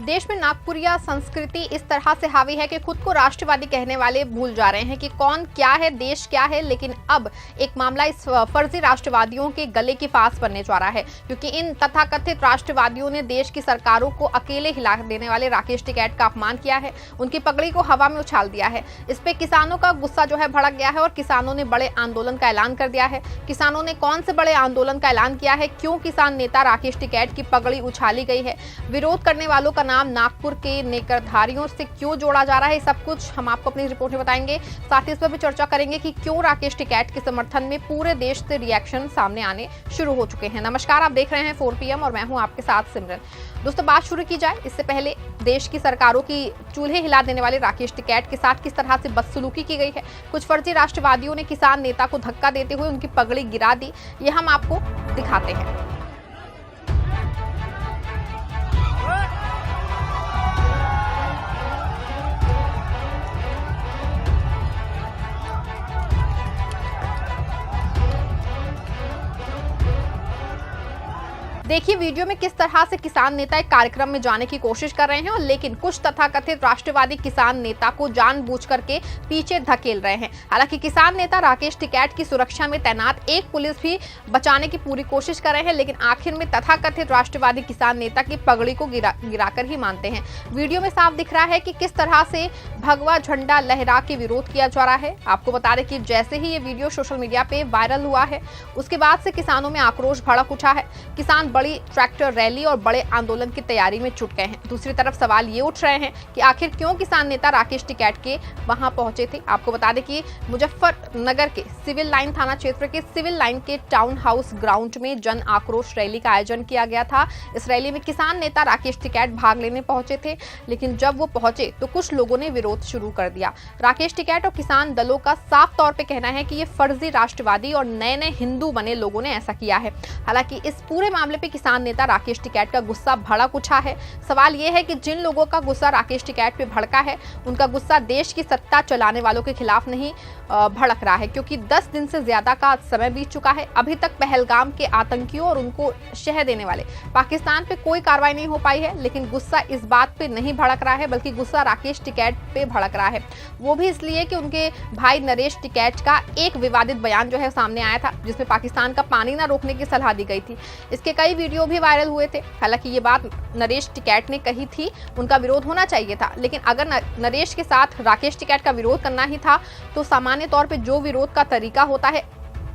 देश में नागपुरिया संस्कृति इस तरह से हावी है कि खुद को राष्ट्रवादी कहने वाले भूल जा रहे हैं कि कौन क्या है, देश क्या है। लेकिन अब एक मामला इस फर्जी राष्ट्रवादियों के गले की फांस बनने जा रहा है, क्योंकि इन तथाकथित राष्ट्रवादियों ने देश की सरकारों को अकेले हिला देने वाले राकेश टिकैत का अपमान किया है, उनकी पगड़ी को हवा में उछाल दिया है। इस पे किसानों का गुस्सा जो है भड़क गया है और किसानों ने बड़े आंदोलन का ऐलान कर दिया है। किसानों ने कौन से बड़े आंदोलन का ऐलान किया है, क्यों किसान नेता राकेश टिकैत की पगड़ी उछाली गई है, विरोध करने वालों का नाम नागपुर के नेकरधारियों से क्यों जोड़ा जा रहा है, सब कुछ हम आपको अपनी रिपोर्ट में बताएंगे। साथ ही इस पर भी चर्चा करेंगे कि क्यों राकेश टिकैत के समर्थन में पूरे देश से रिएक्शन सामने आने शुरू हो चुके हैं। नमस्कार, आप देख रहे हैं 4 PM और मैं हूं आपके साथ सिमरन। दोस्तों, बात शुरू की जाए इससे पहले देश की सरकारों की चूल्हे हिला देने वाले राकेश टिकैत के साथ किस तरह से बदसलूकी की गई है। कुछ फर्जी राष्ट्रवादियों ने किसान नेता को धक्का देते हुए उनकी पगड़ी गिरा दी, ये हम आपको दिखाते हैं। देखिए वीडियो में किस तरह से किसान नेता एक कार्यक्रम में जाने की कोशिश कर रहे हैं, और लेकिन कुछ तथाकथित राष्ट्रवादी किसान नेता को जानबूझ करके पीछे धकेल रहे हैं। हालांकि किसान नेता राकेश टिकैत की सुरक्षा में तैनात एक पुलिस भी बचाने की पूरी कोशिश कर रहे हैं, लेकिन आखिर में तथाकथित राष्ट्रवादी किसान नेता की पगड़ी को गिराकर ही मानते हैं। वीडियो में साफ दिख रहा है कि किस तरह से भगवा झंडा लहरा के विरोध किया जा रहा है। आपको बता दें कि जैसे ही ये वीडियो सोशल मीडिया पे वायरल हुआ है, उसके बाद से किसानों में आक्रोश भड़क उठा है। किसान बड़ी ट्रैक्टर रैली और बड़े आंदोलन की तैयारी में जुट गए हैं। दूसरी तरफ सवाल ये उठ रहे हैं कि आखिर क्यों किसान नेता राकेश टिकैत के वहां पहुंचे थे। आपको बता दें कि मुजफ्फरनगर के सिविल लाइन थाना क्षेत्र के सिविल लाइन के टाउन हाउस ग्राउंड में जन आक्रोश रैली का आयोजन किया गया था। इस रैली में किसान नेता राकेश टिकैत भाग लेने पहुंचे थे, लेकिन जब वो पहुंचे तो कुछ लोगों ने विरोध शुरू कर दिया। राकेश टिकैत और किसान दलों का साफ तौर पर कहना है कि ये फर्जी राष्ट्रवादी और नए नए हिंदू बने लोगों ने ऐसा किया है। हालांकि इस पूरे मामले पर किसान नेता राकेश टिकैत का गुस्सा भड़क उठा है। सवाल यह है कि जिन लोगों का गुस्सा राकेश टिकैत पे भड़का है, उनका गुस्सा देश की सत्ता चलाने वालों के खिलाफ नहीं भड़क रहा है, क्योंकि 10 दिन से ज्यादा का समय बीत चुका है। अभी तक पहलगाम के आतंकियों और उनको शह देने वाले पाकिस्तान पे कोई कार्रवाई नहीं हो पाई है। लेकिन गुस्सा इस बात पे नहीं भड़क रहा है, बल्कि गुस्सा राकेश टिकैत पे भड़क रहा है। वो भी इसलिए कि उनके भाई नरेश टिकैत का एक विवादित बयान जो है सामने आया था, जिसमें पाकिस्तान का पानी न रोकने की सलाह दी गई थी। इसके कई वीडियो भी वायरल हुए थे। हालांकि ये बात नरेश टिकैत ने कही थी, उनका विरोध होना चाहिए था। लेकिन अगर नरेश के साथ राकेश टिकैत का विरोध करना ही था, तो सामान्य तौर पे जो विरोध का तरीका होता है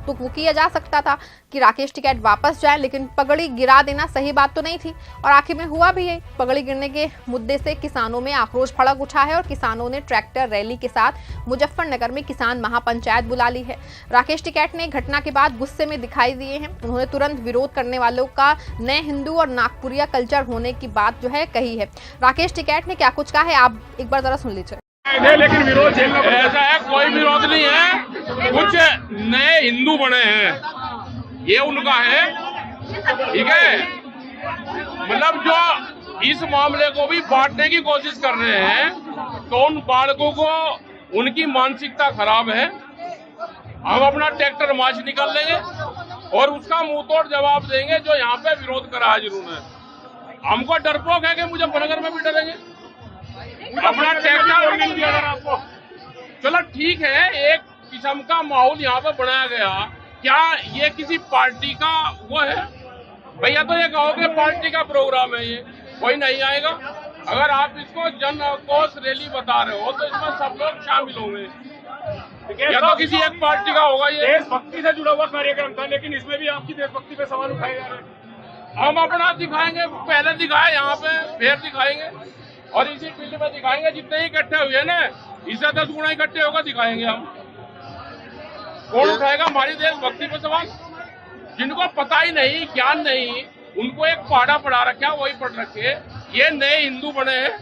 तो वो किया जा सकता था कि राकेश टिकैत वापस जाए, लेकिन पगड़ी गिरा देना सही बात तो नहीं थी। और आखिर में हुआ भी है। पगड़ी गिरने के मुद्दे से किसानों में आक्रोश भड़क उठा है और किसानों ने ट्रैक्टर रैली के साथ मुजफ्फरनगर में किसान महापंचायत बुला ली है। राकेश टिकैत ने घटना के बाद गुस्से में दिखाई दिए हैं। उन्होंने तुरंत विरोध करने वालों का नए हिंदू और नागपुरिया कल्चर होने की बात जो है कही है। राकेश टिकैत ने क्या कुछ कहा है, आप एक बार जरा सुन लीजिए। लेकिन विरोध ऐसा है, कोई विरोध नहीं है। कुछ नए हिंदू बने हैं, ये उनका है, ठीक है। मतलब जो इस मामले को भी बांटने की कोशिश कर रहे हैं, तो उन बालकों को उनकी मानसिकता खराब है। हम अपना ट्रैक्टर मार्च निकाल लेंगे और उसका मुंह तोड़ जवाब देंगे जो यहाँ पे विरोध करा है जिन्होंने। हमको डरपोक है कि मुजफ्फरनगर में भी डरेंगे अपना ट्रैक्टर। आपको चलो ठीक है, एक किस्म का माहौल यहाँ पे बनाया गया। क्या ये किसी पार्टी का वो है भैया? तो ये कहो कि पार्टी का प्रोग्राम है, ये कोई नहीं आएगा। अगर आप इसको जन आक्रोश रैली बता रहे हो तो इसमें सब लोग शामिल होंगे, या तो किसी एक पार्टी का होगा। ये देशभक्ति से जुड़ा हुआ कार्यक्रम था, लेकिन इसमें भी आपकी देशभक्ति पे सवाल उठाए जा रहे हैं। हम अपना दिखाएंगे, पहले दिखाए यहाँ पे, फिर दिखाएंगे और इसी फील्ड में दिखाएंगे। जितने ही इकट्ठे हुए ना, इससे 10 गुना इकट्ठे होगा दिखाएंगे हम। कौन उठाएगा हमारी देशभक्ति पे सवाल? जिनको पता ही नहीं, ज्ञान नहीं, उनको एक पहाड़ा पढ़ा रखा, वही पढ़ रखे। ये नए हिंदू बने हैं,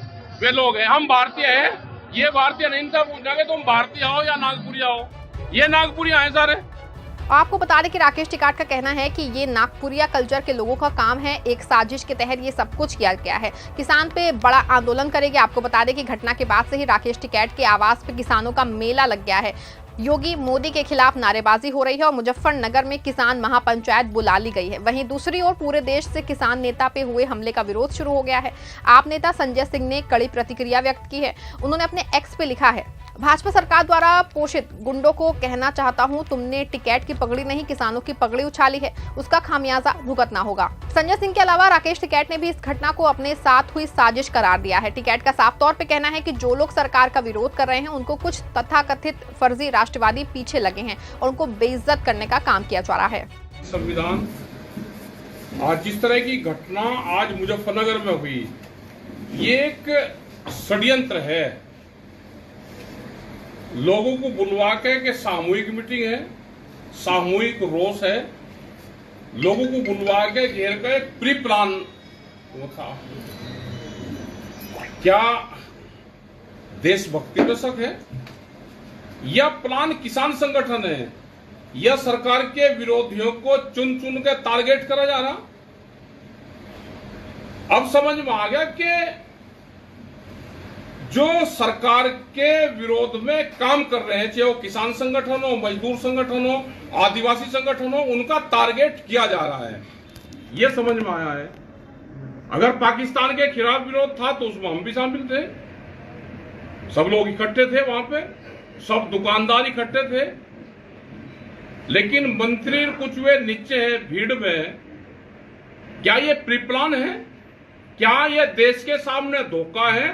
वे लोग हैं। हम भारतीय हैं, ये भारतीय नहीं। इनसे पूछा तुम भारतीय हो या नागपुरिया हो? ये नागपुरिया है सारे। आपको बता दें कि राकेश टिकैत का कहना है कि ये नागपुरिया कल्चर के लोगों का काम है, एक साजिश के तहत ये सब कुछ किया गया है। किसान पे बड़ा आंदोलन करेंगे। आपको बता दें कि घटना के बाद से ही राकेश टिकैत के आवास पे किसानों का मेला लग गया है। योगी मोदी के खिलाफ नारेबाजी हो रही है और मुजफ्फरनगर में किसान महापंचायत बुला ली गई है। वहीं दूसरी ओर पूरे देश से किसान नेता पे हुए हमले का विरोध शुरू हो गया है। आप नेता संजय सिंह ने कड़ी प्रतिक्रिया व्यक्त की है। उन्होंने अपने एक्स पे लिखा है, भाजपा सरकार द्वारा पोषित गुंडों को कहना चाहता हूं, तुमने टिकैत की पगड़ी नहीं किसानों की पगड़ी उछाली है, उसका खामियाजा भुगतना होगा। संजय सिंह के अलावा राकेश टिकैत ने भी इस घटना को अपने साथ हुई साजिश करार दिया है। टिकैत का साफ तौर पे कहना है कि जो लोग सरकार का विरोध कर रहे हैं उनको कुछ तथाकथित फर्जी राष्ट्रवादी पीछे लगे हैं और उनको बेइज्जत करने का काम किया जा रहा है। संविधान आज जिस तरह की घटना आज मुजफ्फरनगर में हुई, ये एक षड्यंत्र है। लोगों को बुलवा के सामूहिक मीटिंग है, सामूहिक रोष है, लोगों को बुलवा के घेर कर एक प्री प्लान वो था। क्या देशभक्ति का शक है या प्लान किसान संगठन है या सरकार के विरोधियों को चुन चुन के टारगेट करा जा रहा? अब समझ में आ गया कि जो सरकार के विरोध में काम कर रहे हैं, चाहे वो किसान संगठन हो, मजदूर संगठन हो, आदिवासी संगठन हो, उनका टारगेट किया जा रहा है, ये समझ में आया है। अगर पाकिस्तान के खिलाफ विरोध था तो उसमें हम भी शामिल थे, सब लोग इकट्ठे थे, वहां पे सब दुकानदार इकट्ठे थे, लेकिन मंत्री कुछ वे नीचे हैं भीड़ में। क्या ये प्री प्लान है? क्या ये देश के सामने धोखा है?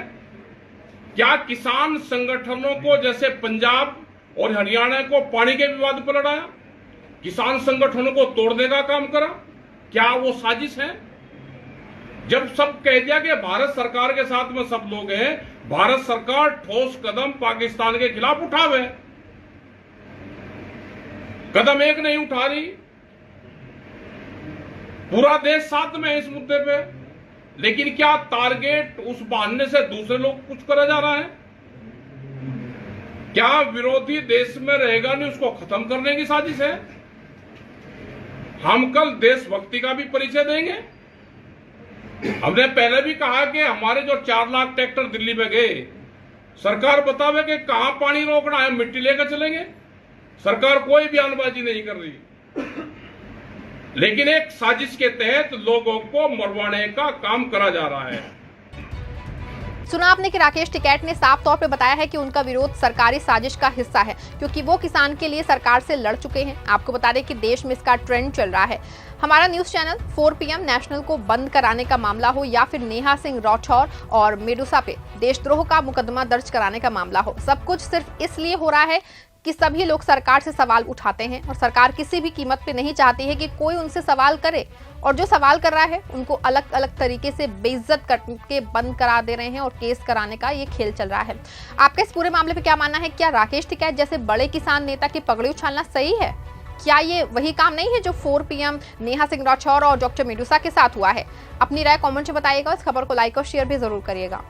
क्या किसान संगठनों को जैसे पंजाब और हरियाणा को पानी के विवाद पर लड़ाया, किसान संगठनों को तोड़ने का काम करा? क्या वो साजिश है? जब सब कह दिया कि भारत सरकार के साथ में सब लोग हैं, भारत सरकार ठोस कदम पाकिस्तान के खिलाफ उठावे, कदम एक नहीं उठा रही, पूरा देश साथ में है इस मुद्दे पे, लेकिन क्या टारगेट उस बहाने से दूसरे लोग कुछ करा जा रहा है? क्या विरोधी देश में रहेगा नहीं, उसको खत्म करने की साजिश है? हम कल देशभक्ति का भी परिचय देंगे। हमने पहले भी कहा कि हमारे जो 4 लाख ट्रैक्टर दिल्ली में गए, सरकार बतावे कि कहां पानी रोकना है, मिट्टी लेकर चलेंगे। सरकार कोई बयानबाजी नहीं कर रही, लेकिन एक साजिश के तहत लोगों को मरवाने का काम करा जा रहा है। सुना आपने कि राकेश टिकैत ने साफ तौर पे बताया है कि उनका विरोध सरकारी साजिश का हिस्सा है, क्योंकि वो किसान के लिए सरकार से लड़ चुके हैं। आपको बता दें कि देश में इसका ट्रेंड चल रहा है। हमारा न्यूज चैनल 4 PM नेशनल को बंद कराने का मामला हो या फिर नेहा सिंह राठौर और मेडुसा पे देशद्रोह का मुकदमा दर्ज कराने का मामला हो, सब कुछ सिर्फ इसलिए हो रहा है कि सभी लोग सरकार से सवाल उठाते हैं और सरकार किसी भी कीमत पे नहीं चाहती है कि कोई उनसे सवाल करे, और जो सवाल कर रहा है उनको अलग अलग तरीके से बेइज्जत करके बंद करा दे रहे हैं और केस कराने का ये खेल चल रहा है। आपका इस पूरे मामले पे क्या मानना है? क्या राकेश टिकैत जैसे बड़े किसान नेता की पगड़ी उछालना सही है? क्या ये वही काम नहीं है जो 4 PM नेहा सिंह राठौर और डॉक्टर मेडुसा के साथ हुआ है? अपनी राय कमेंट में बताइएगा। इस खबर को लाइक और शेयर भी जरूर करिएगा।